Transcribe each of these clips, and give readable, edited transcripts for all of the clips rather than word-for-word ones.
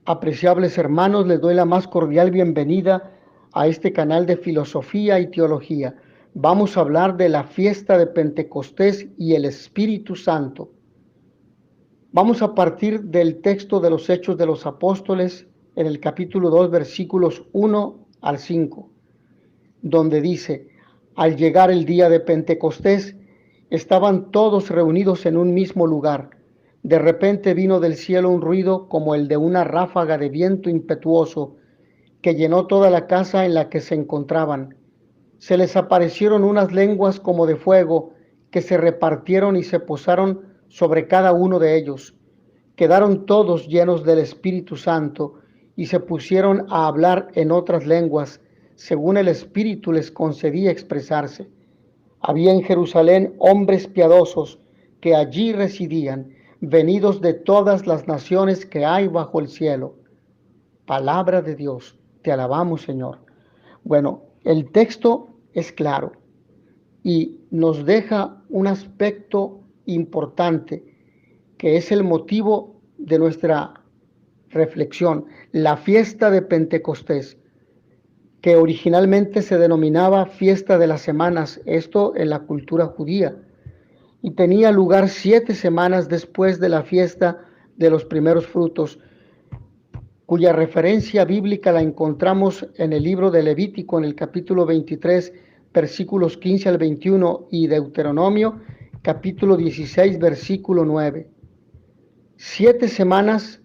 Apreciables hermanos, les doy la más cordial bienvenida a este canal de filosofía y teología. Vamos a hablar de la fiesta de Pentecostés y el Espíritu Santo. Vamos a partir del texto de los Hechos de los Apóstoles en el capítulo 2, versículos 1 al 5, donde dice: al llegar el día de Pentecostés, estaban todos reunidos en un mismo lugar. De repente vino del cielo un ruido como el de una ráfaga de viento impetuoso que llenó toda la casa en la que se encontraban. Se les aparecieron unas lenguas como de fuego que se repartieron y se posaron sobre cada uno de ellos. Quedaron todos llenos del Espíritu Santo y se pusieron a hablar en otras lenguas, según el Espíritu les concedía expresarse. Había en Jerusalén hombres piadosos que allí residían, venidos de todas las naciones que hay bajo el cielo. Palabra de Dios, te alabamos, Señor. Bueno, el texto es claro y nos deja un aspecto importante que es el motivo de nuestra reflexión: la fiesta de Pentecostés, que originalmente se denominaba fiesta de las semanas, esto en la cultura judía, y tenía lugar 7 semanas después de la fiesta de los primeros frutos, cuya referencia bíblica la encontramos en el libro de Levítico, en el capítulo 23, versículos 15 al 21, y Deuteronomio, capítulo 16, versículo 9. 7 semanas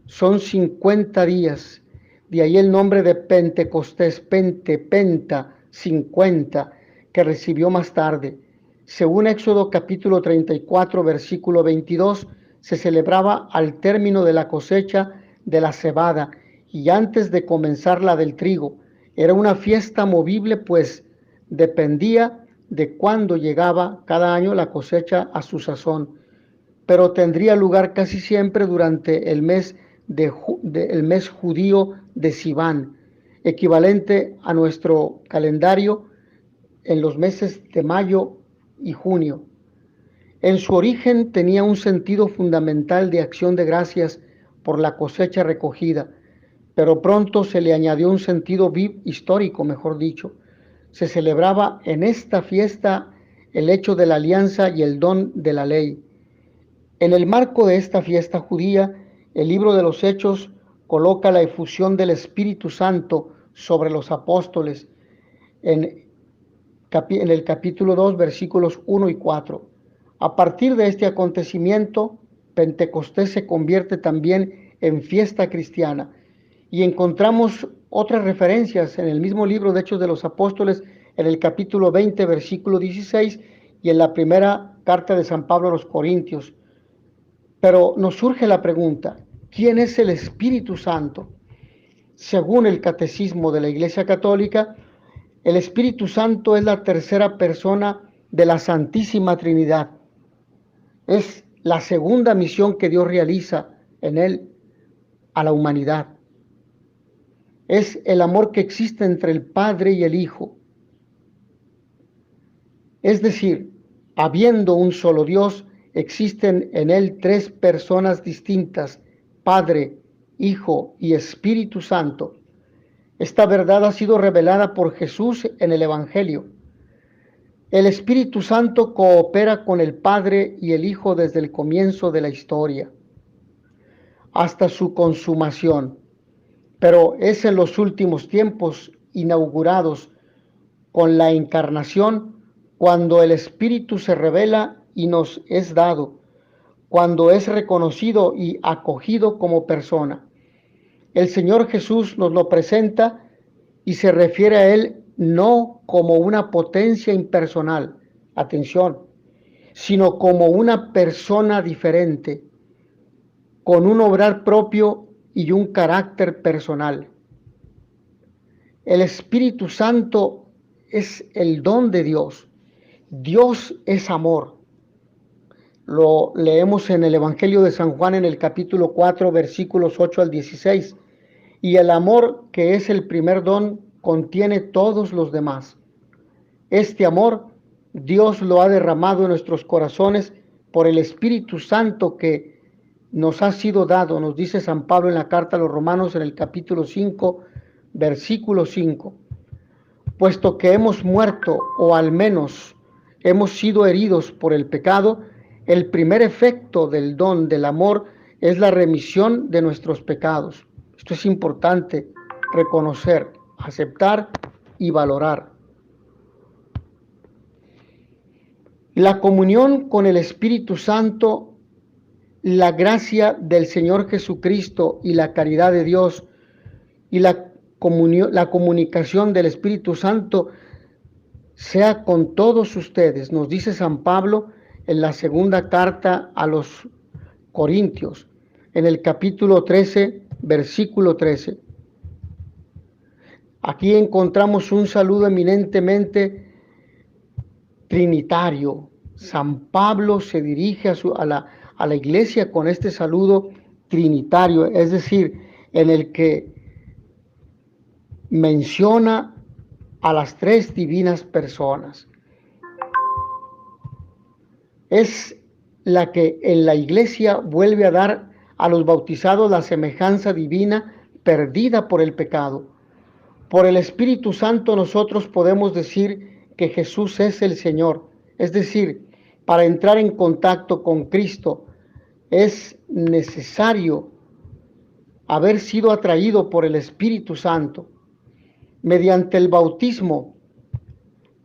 son 50 días, de ahí el nombre de Pentecostés, penta, 50, que recibió más tarde. Según Éxodo capítulo 34, versículo 22, se celebraba al término de la cosecha de la cebada y antes de comenzar la del trigo. Era una fiesta movible, pues dependía de cuándo llegaba cada año la cosecha a su sazón, pero tendría lugar casi siempre durante el mes judío de Sivan, equivalente a nuestro calendario en los meses de mayo y junio. En su origen tenía un sentido fundamental de acción de gracias por la cosecha recogida, pero pronto se le añadió un sentido histórico, mejor dicho. Se celebraba en esta fiesta el hecho de la alianza y el don de la ley. En el marco de esta fiesta judía, el libro de los Hechos coloca la efusión del Espíritu Santo sobre los apóstoles en el capítulo 2, versículos 1 y 4. A partir de este acontecimiento, Pentecostés se convierte también en fiesta cristiana, y encontramos otras referencias en el mismo libro de Hechos de los Apóstoles, en el capítulo 20, versículo 16, y en la primera carta de San Pablo a los Corintios. Pero nos surge la pregunta: ¿quién es el Espíritu Santo? Según el Catecismo de la Iglesia Católica, el Espíritu Santo es la tercera persona de la Santísima Trinidad. Es la segunda misión que Dios realiza en él a la humanidad. Es el amor que existe entre el Padre y el Hijo. Es decir, habiendo un solo Dios, existen en él 3 personas distintas: Padre, Hijo y Espíritu Santo. Esta verdad ha sido revelada por Jesús en el Evangelio. El Espíritu Santo coopera con el Padre y el Hijo desde el comienzo de la historia hasta su consumación, pero es en los últimos tiempos, inaugurados con la encarnación, cuando el Espíritu se revela y nos es dado, cuando es reconocido y acogido como persona. El Señor Jesús nos lo presenta y se refiere a él no como una potencia impersonal, atención, sino como una persona diferente, con un obrar propio y un carácter personal. El Espíritu Santo es el don de Dios. Dios es amor. Lo leemos en el Evangelio de San Juan en el capítulo 4, versículos 8 al 16. Y el amor, que es el primer don, contiene todos los demás. Este amor Dios lo ha derramado en nuestros corazones por el Espíritu Santo que nos ha sido dado, nos dice San Pablo en la carta a los Romanos en el capítulo 5, versículo 5. Puesto que hemos muerto, o al menos hemos sido heridos por el pecado, el primer efecto del don del amor es la remisión de nuestros pecados. Esto es importante reconocer, aceptar y valorar. La comunión con el Espíritu Santo, la gracia del Señor Jesucristo y la caridad de Dios y la comunicación del Espíritu Santo sea con todos ustedes, nos dice San Pablo en la segunda carta a los Corintios, en el capítulo 13, versículo 13. Aquí encontramos un saludo eminentemente trinitario. San Pablo se dirige a la iglesia con este saludo trinitario, es decir, en el que menciona a las tres divinas personas. Es la que en la iglesia vuelve a dar a los bautizados la semejanza divina perdida por el pecado. Por el Espíritu Santo nosotros podemos decir que Jesús es el Señor. Es decir, para entrar en contacto con Cristo es necesario haber sido atraído por el Espíritu Santo. Mediante el bautismo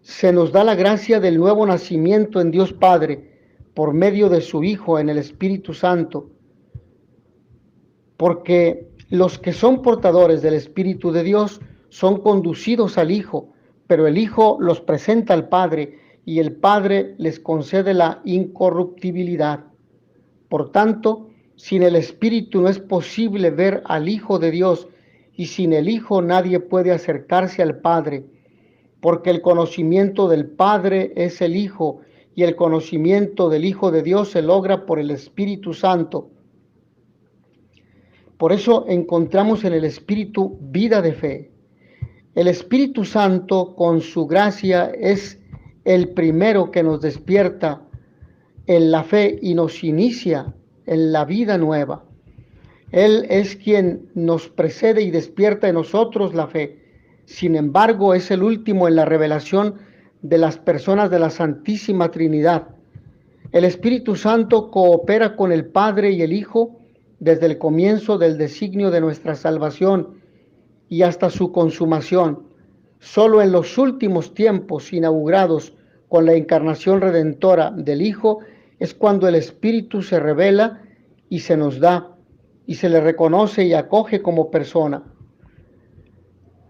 se nos da la gracia del nuevo nacimiento en Dios Padre por medio de su Hijo en el Espíritu Santo, porque los que son portadores del Espíritu de Dios son conducidos al Hijo, pero el Hijo los presenta al Padre y el Padre les concede la incorruptibilidad. Por tanto, sin el Espíritu no es posible ver al Hijo de Dios, y sin el Hijo nadie puede acercarse al Padre, porque el conocimiento del Padre es el Hijo, y el conocimiento del Hijo de Dios se logra por el Espíritu Santo. Por eso encontramos en el Espíritu vida de fe. El Espíritu Santo, con su gracia, es el primero que nos despierta en la fe y nos inicia en la vida nueva. Él es quien nos precede y despierta en nosotros la fe. Sin embargo, es el último en la revelación de las personas de la Santísima Trinidad. El Espíritu Santo coopera con el Padre y el Hijo desde el comienzo del designio de nuestra salvación y hasta su consumación. Solo en los últimos tiempos inaugurados con la encarnación redentora del Hijo es cuando el Espíritu se revela y se nos da, y se le reconoce y acoge como persona.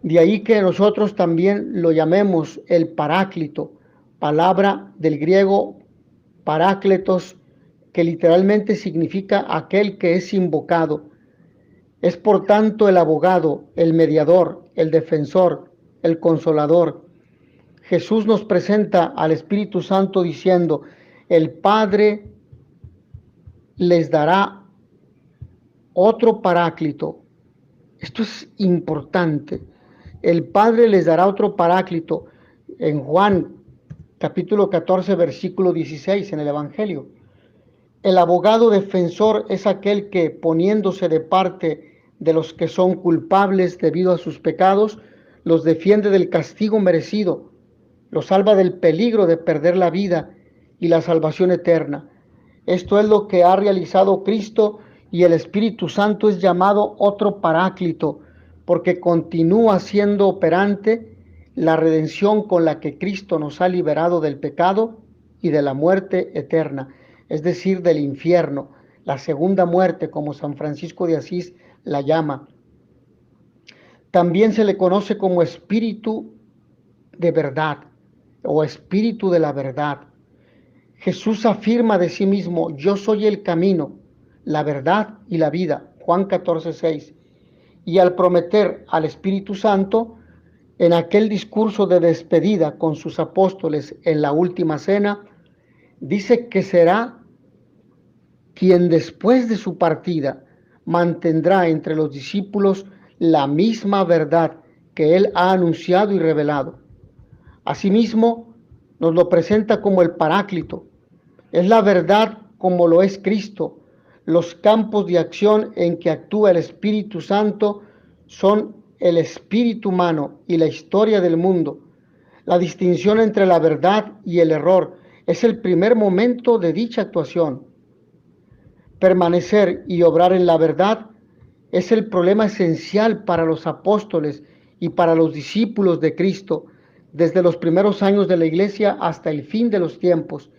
De ahí que nosotros también lo llamemos el Paráclito, palabra del griego parácletos, que literalmente significa aquel que es invocado. Es por tanto el abogado, el mediador, el defensor, el consolador. Jesús nos presenta al Espíritu Santo diciendo: el Padre les dará otro Paráclito. Esto es importante. El Padre les dará otro Paráclito. En Juan capítulo 14, versículo 16, en el Evangelio. El abogado defensor es aquel que, poniéndose de parte de los que son culpables debido a sus pecados, los defiende del castigo merecido, los salva del peligro de perder la vida y la salvación eterna. Esto es lo que ha realizado Cristo, y el Espíritu Santo es llamado otro Paráclito, porque continúa siendo operante la redención con la que Cristo nos ha liberado del pecado y de la muerte eterna, es decir, del infierno, la segunda muerte, como San Francisco de Asís la llama. También se le conoce como Espíritu de verdad o Espíritu de la verdad. Jesús afirma de sí mismo: yo soy el camino, la verdad y la vida, Juan 14:6. Y al prometer al Espíritu Santo, en aquel discurso de despedida con sus apóstoles en la última cena, dice que será quien después de su partida mantendrá entre los discípulos la misma verdad que él ha anunciado y revelado. Asimismo, nos lo presenta como el Paráclito. Es la verdad como lo es Cristo, Los campos de acción en que actúa el Espíritu Santo son el espíritu humano y la historia del mundo. La distinción entre la verdad y el error es el primer momento de dicha actuación. Permanecer y obrar en la verdad es el problema esencial para los apóstoles y para los discípulos de Cristo, desde los primeros años de la Iglesia hasta el fin de los tiempos.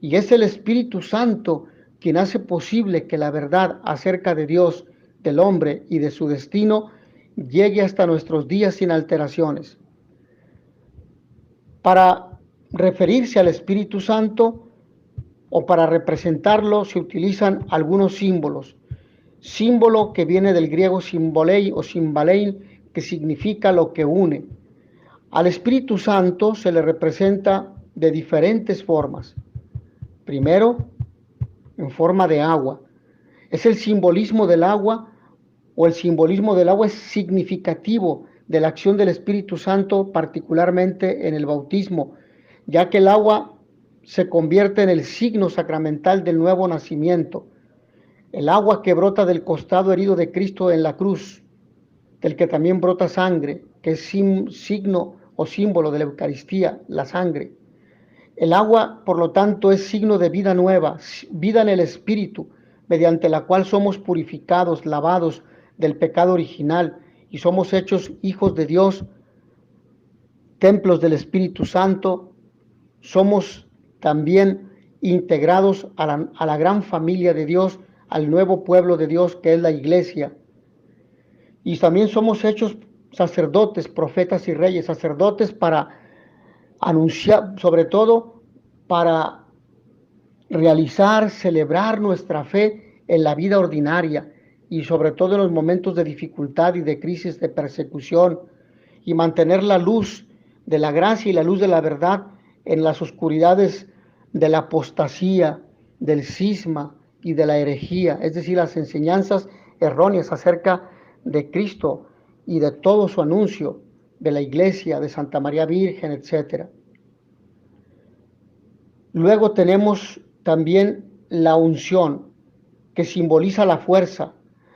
Y es el Espíritu Santo quien hace posible que la verdad acerca de Dios, del hombre y de su destino llegue hasta nuestros días sin alteraciones. Para referirse al Espíritu Santo o para representarlo se utilizan algunos símbolos. Símbolo que viene del griego simbolei o simbalein, que significa lo que une. Al Espíritu Santo se le representa de diferentes formas. Primero, en forma de agua. Es el simbolismo del agua, o el simbolismo del agua es significativo de la acción del Espíritu Santo, particularmente en el bautismo, ya que el agua se convierte en el signo sacramental del nuevo nacimiento. El agua que brota del costado herido de Cristo en la cruz, del que también brota sangre, que es signo o símbolo de la Eucaristía, la sangre. El agua, por lo tanto, es signo de vida nueva, vida en el Espíritu, mediante la cual somos purificados, lavados del pecado original y somos hechos hijos de Dios, templos del Espíritu Santo. Somos también integrados a la gran familia de Dios, al nuevo pueblo de Dios que es la Iglesia. Y también somos hechos sacerdotes, profetas y reyes, sacerdotes para anunciar, sobre todo para realizar, celebrar nuestra fe en la vida ordinaria y sobre todo en los momentos de dificultad y de crisis, de persecución, y mantener la luz de la gracia y la luz de la verdad en las oscuridades de la apostasía, del cisma y de la herejía, es decir, las enseñanzas erróneas acerca de Cristo y de todo su anuncio, de la Iglesia, de Santa María Virgen, etc. Luego tenemos también la unción, que simboliza la fuerza.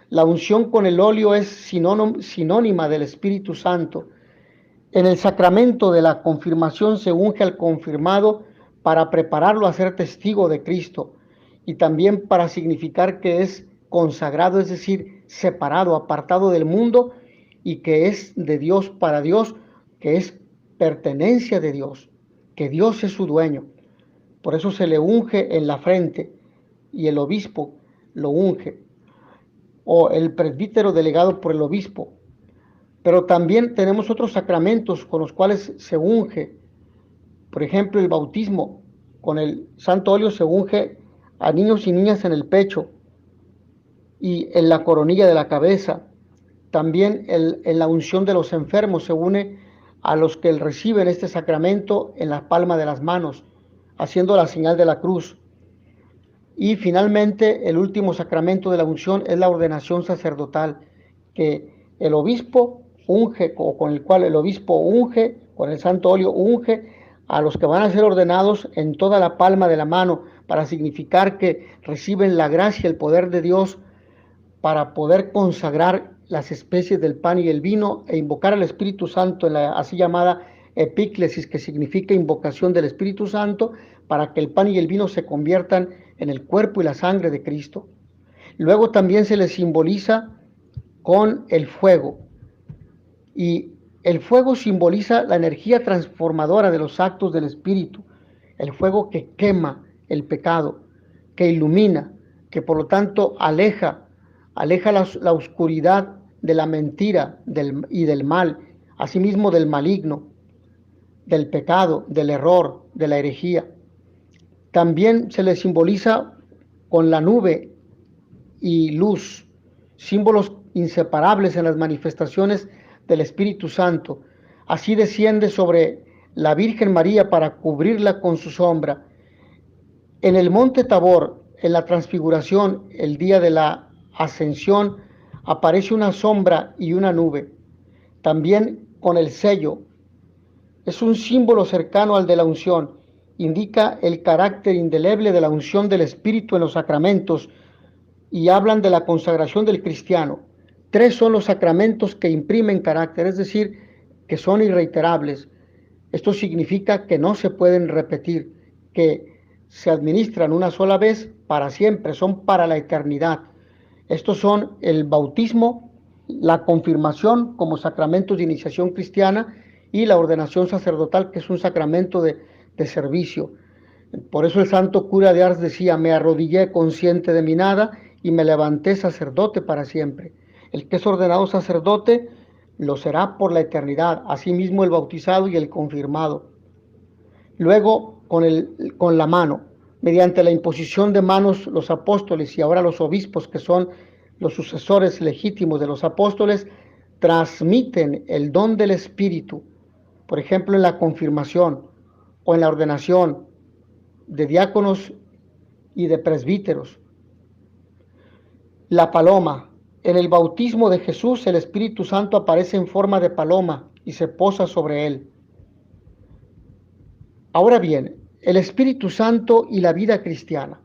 La unción con el óleo es sinónima del Espíritu Santo. En el sacramento de la confirmación se unge al confirmado para prepararlo a ser testigo de Cristo y también para significar que es consagrado, es decir, separado, apartado del mundo y que es de Dios para Dios, que es pertenencia de Dios, que Dios es su dueño. Por eso se le unge en la frente y el obispo lo unge, o el presbítero delegado por el obispo. Pero también tenemos otros sacramentos con los cuales se unge. Por ejemplo, el bautismo, con el santo óleo se unge a niños y niñas en el pecho y en la coronilla de la cabeza. También en la unción de los enfermos se une a los que reciben este sacramento en la palma de las manos, haciendo la señal de la cruz. Y finalmente, el último sacramento de la unción es la ordenación sacerdotal, que el obispo unge, o con el cual el obispo unge, con el santo óleo unge a los que van a ser ordenados en toda la palma de la mano, para significar que reciben la gracia y el poder de Dios para poder consagrar las especies del pan y el vino e invocar al Espíritu Santo en la así llamada epíclesis, que significa invocación del Espíritu Santo, para que el pan y el vino se conviertan en el cuerpo y la sangre de Cristo. Luego también se le simboliza con el fuego, y el fuego simboliza la energía transformadora de los actos del Espíritu, el fuego que quema el pecado, que ilumina, que por lo tanto aleja la oscuridad de la mentira y del mal, asimismo del maligno, del pecado, del error, de la herejía. También se le simboliza con la nube y luz, símbolos inseparables en las manifestaciones del Espíritu Santo. Así desciende sobre la Virgen María para cubrirla con su sombra. En el monte Tabor, en la transfiguración, el día de la ascensión, aparece una sombra y una nube. También con el sello. Es un símbolo cercano al de la unción. Indica el carácter indeleble de la unción del Espíritu en los sacramentos, y hablan de la consagración del cristiano. 3 son los sacramentos que imprimen carácter, es decir, que son irreiterables. Esto significa que no se pueden repetir, que se administran una sola vez para siempre, son para la eternidad. Estos son el bautismo, la confirmación como sacramentos de iniciación cristiana y la ordenación sacerdotal, que es un sacramento de servicio. Por eso el santo cura de Ars decía: me arrodillé consciente de mi nada y me levanté sacerdote para siempre. El que es ordenado sacerdote lo será por la eternidad, asimismo el bautizado y el confirmado. Luego, con la mano, mediante la imposición de manos, los apóstoles y ahora los obispos, que son los sucesores legítimos de los apóstoles, transmiten el don del Espíritu, por ejemplo, en la confirmación o en la ordenación de diáconos y de presbíteros. La paloma. En el bautismo de Jesús, el Espíritu Santo aparece en forma de paloma y se posa sobre él. Ahora bien, el Espíritu Santo y la vida cristiana.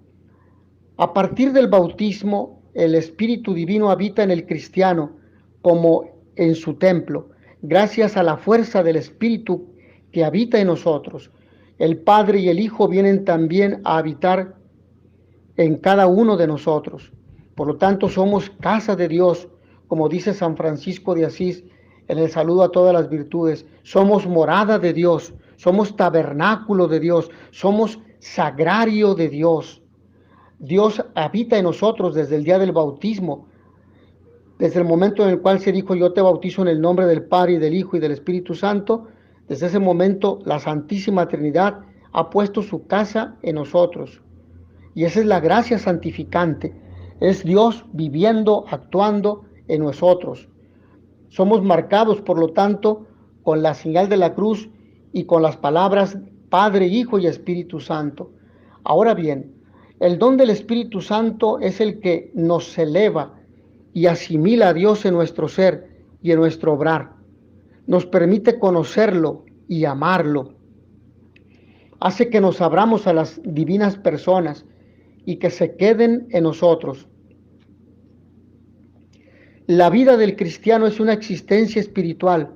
A partir del bautismo, el Espíritu Divino habita en el cristiano como en su templo, gracias a la fuerza del Espíritu que habita en nosotros. El Padre y el Hijo vienen también a habitar en cada uno de nosotros. Por lo tanto, somos casa de Dios, como dice San Francisco de Asís en el saludo a todas las virtudes. Somos morada de Dios, somos tabernáculo de Dios, somos sagrario de Dios. Dios habita en nosotros desde el día del bautismo, desde el momento en el cual se dijo: yo te bautizo en el nombre del Padre y del Hijo y del Espíritu Santo. Desde ese momento la Santísima Trinidad ha puesto su casa en nosotros. Y esa es la gracia santificante. Es Dios viviendo, actuando en nosotros. Somos marcados, por lo tanto, con la señal de la cruz y con las palabras Padre, Hijo y Espíritu Santo. Ahora bien, el don del Espíritu Santo es el que nos eleva y asimila a Dios en nuestro ser y en nuestro obrar. Nos permite conocerlo y amarlo. Hace que nos abramos a las divinas personas y que se queden en nosotros. La vida del cristiano es una existencia espiritual,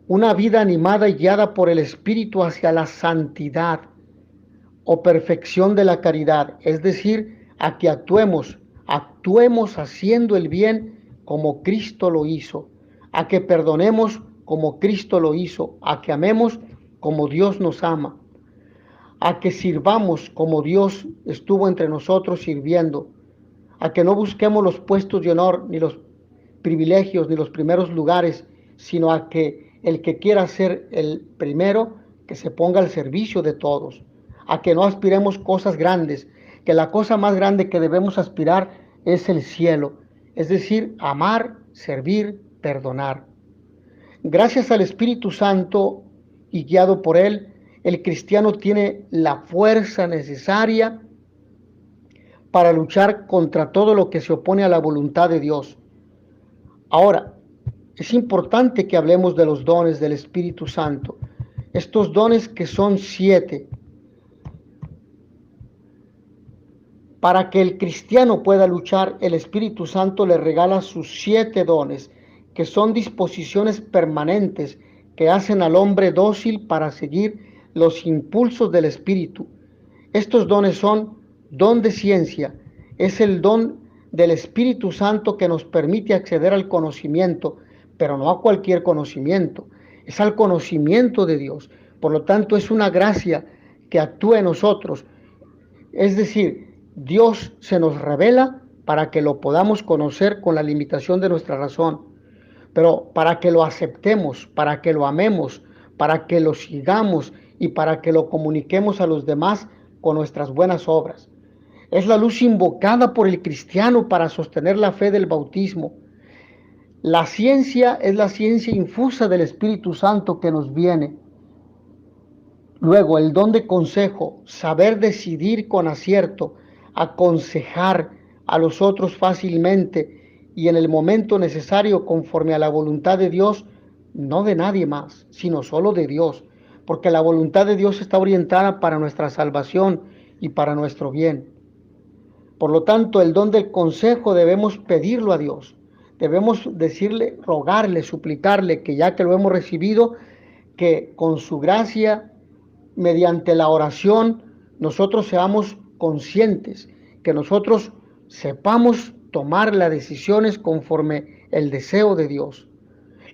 una vida animada y guiada por el Espíritu hacia la santidad o perfección de la caridad, es decir, a que actuemos haciendo el bien como Cristo lo hizo, a que perdonemos como Cristo lo hizo, a que amemos como Dios nos ama, a que sirvamos como Dios estuvo entre nosotros sirviendo, a que no busquemos los puestos de honor, ni los privilegios, ni los primeros lugares, sino a que el que quiera ser el primero, que se ponga al servicio de todos, a que no aspiremos cosas grandes, que la cosa más grande que debemos aspirar es el cielo, es decir, amar, servir, perdonar. Gracias al Espíritu Santo y guiado por él, el cristiano tiene la fuerza necesaria para luchar contra todo lo que se opone a la voluntad de Dios. Ahora, es importante que hablemos de los dones del Espíritu Santo. Estos dones, que son 7. Para que el cristiano pueda luchar, el Espíritu Santo le regala sus 7 dones, que son disposiciones permanentes que hacen al hombre dócil para seguir los impulsos del Espíritu. Estos dones son: don de ciencia, es el don del Espíritu Santo que nos permite acceder al conocimiento, pero no a cualquier conocimiento, es al conocimiento de Dios. Por lo tanto, es una gracia que actúa en nosotros. Es decir, Dios se nos revela para que lo podamos conocer con la limitación de nuestra razón, pero para que lo aceptemos, para que lo amemos, para que lo sigamos y para que lo comuniquemos a los demás con nuestras buenas obras. Es la luz invocada por el cristiano para sostener la fe del bautismo. La ciencia es la ciencia infusa del Espíritu Santo que nos viene. Luego, el don de consejo, saber decidir con acierto, aconsejar a los otros fácilmente y en el momento necesario conforme a la voluntad de Dios, no de nadie más, sino solo de Dios, porque la voluntad de Dios está orientada para nuestra salvación y para nuestro bien. Por lo tanto, el don del consejo debemos pedirlo a Dios. Debemos decirle, rogarle, suplicarle que ya que lo hemos recibido, que con su gracia, mediante la oración, nosotros seamos conscientes, que nosotros sepamos tomar las decisiones conforme el deseo de Dios.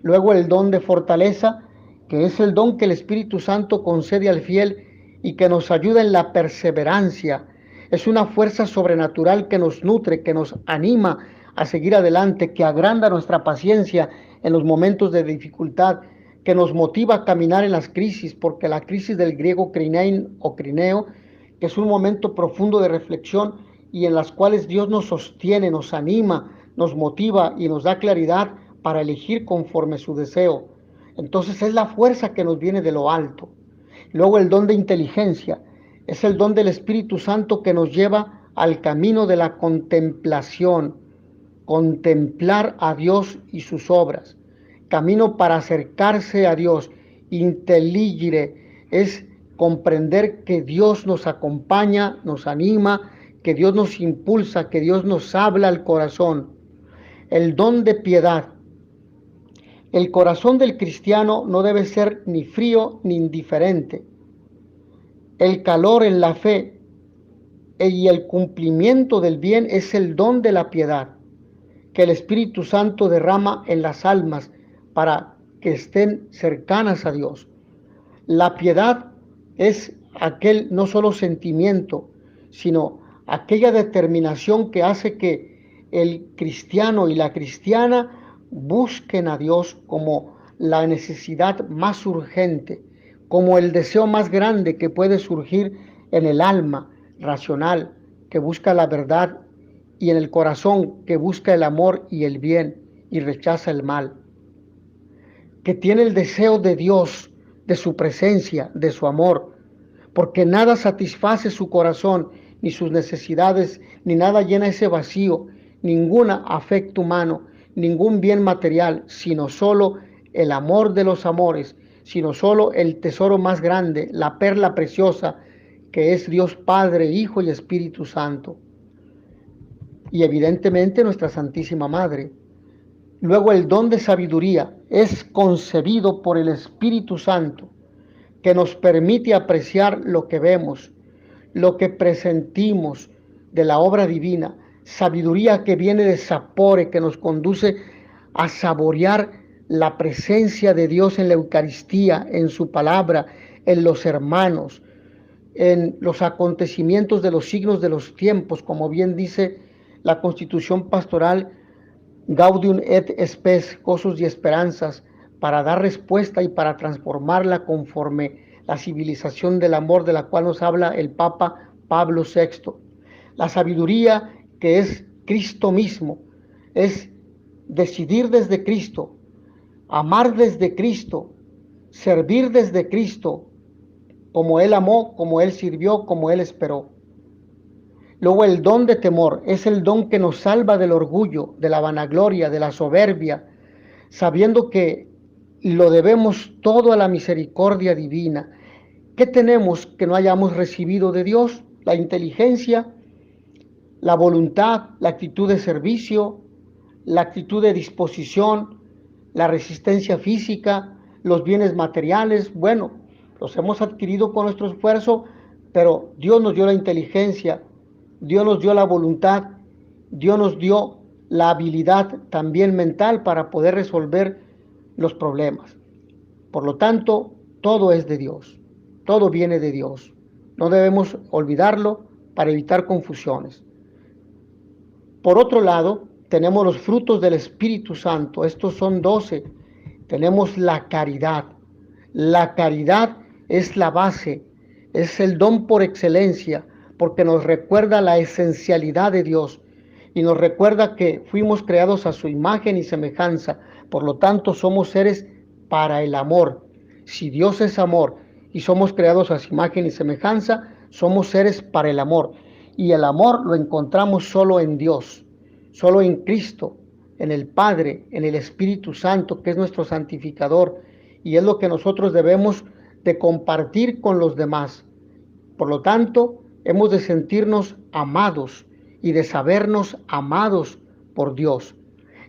Luego el don de fortaleza, que es el don que el Espíritu Santo concede al fiel y que nos ayuda en la perseverancia. Es una fuerza sobrenatural que nos nutre, que nos anima a seguir adelante, que agranda nuestra paciencia en los momentos de dificultad, que nos motiva a caminar en las crisis, porque la crisis del griego krinein o crineo, que es un momento profundo de reflexión y en las cuales Dios nos sostiene, nos anima, nos motiva y nos da claridad para elegir conforme su deseo. Entonces es la fuerza que nos viene de lo alto. Luego el don de inteligencia es el don del Espíritu Santo que nos lleva al camino de la contemplación, contemplar a Dios y sus obras. Camino para acercarse a Dios. Intelligere es comprender que Dios nos acompaña, nos anima, que Dios nos impulsa, que Dios nos habla al corazón. El don de piedad. El corazón del cristiano no debe ser ni frío ni indiferente. El calor en la fe y el cumplimiento del bien es el don de la piedad que el Espíritu Santo derrama en las almas para que estén cercanas a Dios. La piedad es aquel no solo sentimiento, sino aquella determinación que hace que el cristiano y la cristiana busquen a Dios como la necesidad más urgente, como el deseo más grande que puede surgir en el alma racional, que busca la verdad, y en el corazón, que busca el amor y el bien y rechaza el mal, que tiene el deseo de Dios, de su presencia, de su amor, porque nada satisface su corazón, ni sus necesidades, ni nada llena ese vacío, ningún afecto humano, ningún bien material, sino solo el amor de los amores, sino solo el tesoro más grande, la perla preciosa, que es Dios Padre, Hijo y Espíritu Santo. Y evidentemente nuestra Santísima Madre. Luego el don de sabiduría es concebido por el Espíritu Santo, que nos permite apreciar lo que vemos, lo que presentimos de la obra divina, sabiduría que viene de sapore, que nos conduce a saborear la presencia de Dios en la Eucaristía, en su palabra, en los hermanos, en los acontecimientos de los signos de los tiempos, como bien dice la Constitución Pastoral, Gaudium et Spes, gozos y esperanzas, para dar respuesta y para transformarla conforme la civilización del amor de la cual nos habla el Papa Pablo VI. La sabiduría, que es Cristo mismo, es decidir desde Cristo, amar desde Cristo, servir desde Cristo, como Él amó, como Él sirvió, como Él esperó. Luego el don de temor es el don que nos salva del orgullo, de la vanagloria, de la soberbia, sabiendo que lo debemos todo a la misericordia divina. ¿Qué tenemos que no hayamos recibido de Dios? La inteligencia, la voluntad, la actitud de servicio, la actitud de disposición, la resistencia física, los bienes materiales. Bueno, los hemos adquirido con nuestro esfuerzo, pero Dios nos dio la inteligencia, Dios nos dio la voluntad, Dios nos dio la habilidad también mental para poder resolver los problemas. Por lo tanto, todo es de Dios, todo viene de Dios. No debemos olvidarlo para evitar confusiones. Por otro lado, tenemos los frutos del Espíritu Santo. Estos son 12. Tenemos la caridad. La caridad es la base, es el don por excelencia, porque nos recuerda la esencialidad de Dios y nos recuerda que fuimos creados a su imagen y semejanza. Por lo tanto, somos seres para el amor. Si Dios es amor y somos creados a su imagen y semejanza, somos seres para el amor. Y el amor lo encontramos solo en Dios, solo en Cristo, en el Padre, en el Espíritu Santo, que es nuestro santificador, y es lo que nosotros debemos de compartir con los demás. Por lo tanto, hemos de sentirnos amados y de sabernos amados por Dios.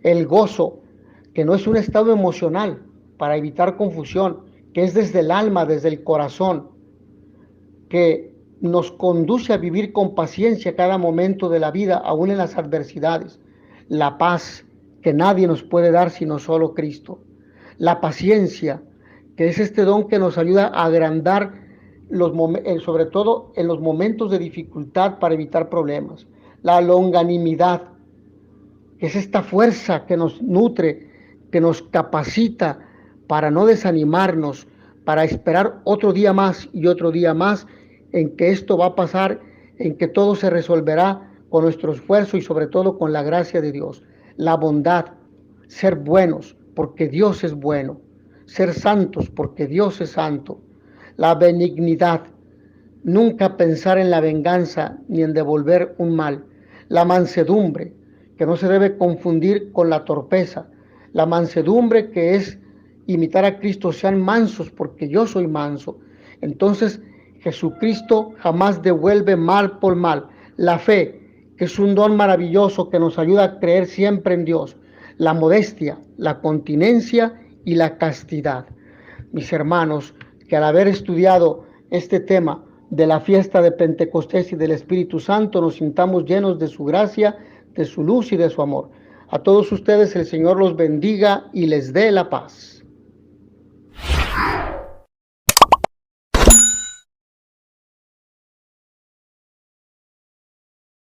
El gozo, que no es un estado emocional para evitar confusión, que es desde el alma, desde el corazón, que nos conduce a vivir con paciencia cada momento de la vida, aún en las adversidades. La paz que nadie nos puede dar sino solo Cristo. La paciencia, que es este don que nos ayuda a agrandar sobre todo en los momentos de dificultad para evitar problemas. La longanimidad, que es esta fuerza que nos nutre, que nos capacita para no desanimarnos, para esperar otro día más y otro día más en que esto va a pasar, en que todo se resolverá con nuestro esfuerzo y sobre todo con la gracia de Dios. La bondad, ser buenos porque Dios es bueno, ser santos porque Dios es santo. La benignidad, nunca pensar en la venganza ni en devolver un mal. La mansedumbre, que no se debe confundir con la torpeza. La mansedumbre, que es imitar a Cristo, sean mansos porque yo soy manso. Entonces Jesucristo jamás devuelve mal por mal. La fe, que es un don maravilloso que nos ayuda a creer siempre en Dios. La modestia, la continencia y la castidad. Mis hermanos, que al haber estudiado este tema de la fiesta de Pentecostés y del Espíritu Santo, nos sintamos llenos de su gracia, de su luz y de su amor. A todos ustedes el Señor los bendiga y les dé la paz.